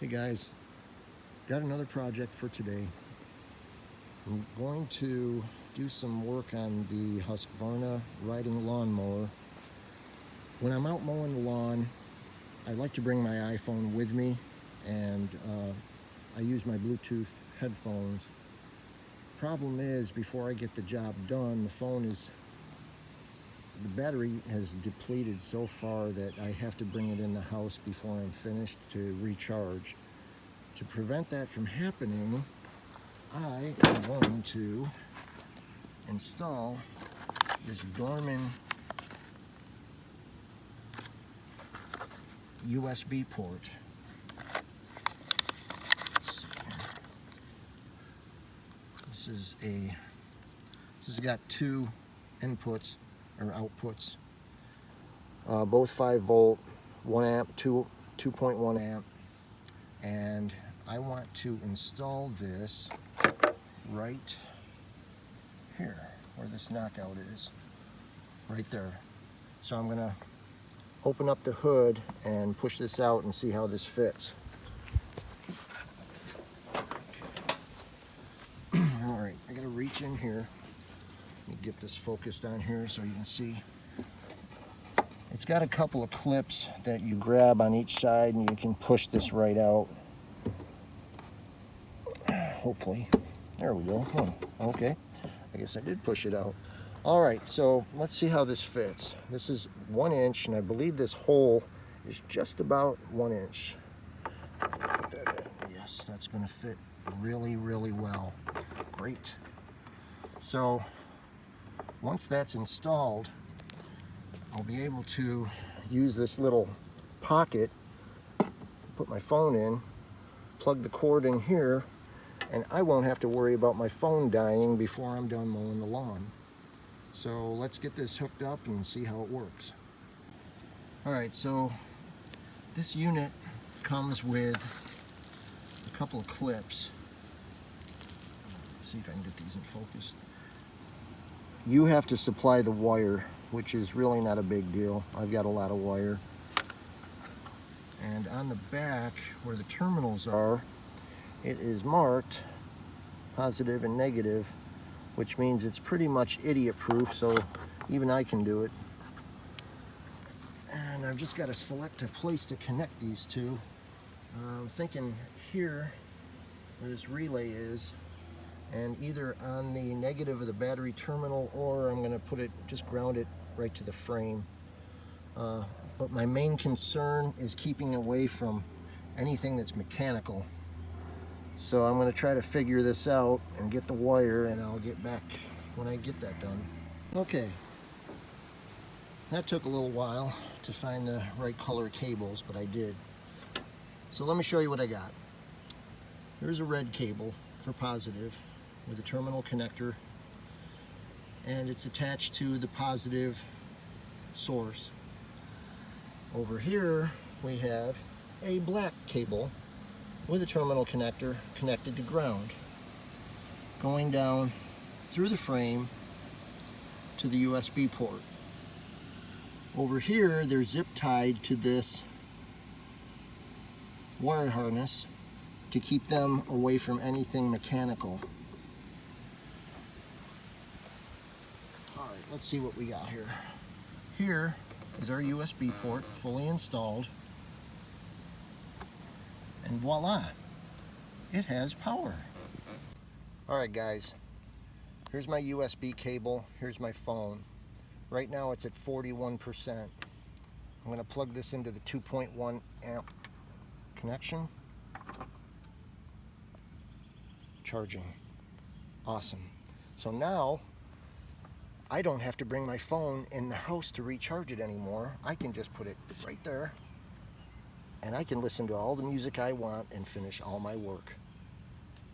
Hey guys, got another project for today. I'm going to do some work on the Husqvarna riding lawnmower. When I'm out mowing the lawn, I like to bring my iPhone with me, and I use my Bluetooth headphones. Problem is, before I get the job done, the battery has depleted so far that I have to bring it in the house before I'm finished to recharge. To prevent that from happening, I am going to install this Dorman USB port. Let's see here. This has got two inputs or outputs, both 5 volt, 1 amp, 2.1 amp, and I want to install this right here where this knockout is, right there. So I'm gonna open up the hood and push this out and see how this fits. All right, I gotta reach in here. Let me get this focused on here so you can see. It's got a couple of clips that you grab on each side and you can push this right out. Hopefully. There we go. Oh, okay. I guess I did push it out. All right, so let's see how this fits. This is 1 inch, and I believe this hole is just about 1 inch. Put that in. Yes, that's going to fit really, really well. Great. So once that's installed, I'll be able to use this little pocket, put my phone in, plug the cord in here, and I won't have to worry about my phone dying before I'm done mowing the lawn. So let's get this hooked up and see how it works. All right, so this unit comes with a couple of clips. Let's see if I can get these in focus. You have to supply the wire, which is really not a big deal. I've got a lot of wire. And on the back, where the terminals are, it is marked positive and negative, which means it's pretty much idiot proof, so even I can do it. And I've just got to select a place to connect these two. I'm thinking here where this relay is, and either on the negative of the battery terminal, or I'm going to just ground it right to the frame. But my main concern is keeping away from anything that's mechanical. So I'm going to try to figure this out and get the wire, and I'll get back when I get that done. Okay, that took a little while to find the right color cables, but I did. So let me show you what I got. Here's a red cable for positive with a terminal connector, and it's attached to the positive source. Over here we have a black cable with a terminal connector connected to ground, going down through the frame to the USB port. Over here, they're zip tied to this wire harness to keep them away from anything mechanical. All right, let's see what we got here. Here is our USB port fully installed. And voila, it has power. All right, guys, here's my USB cable, here's my phone. Right now it's at 41%. I'm going to plug this into the 2.1 amp connection. Charging. Awesome. So now I don't have to bring my phone in the house to recharge it anymore. I can just put it right there, and I can listen to all the music I want and finish all my work.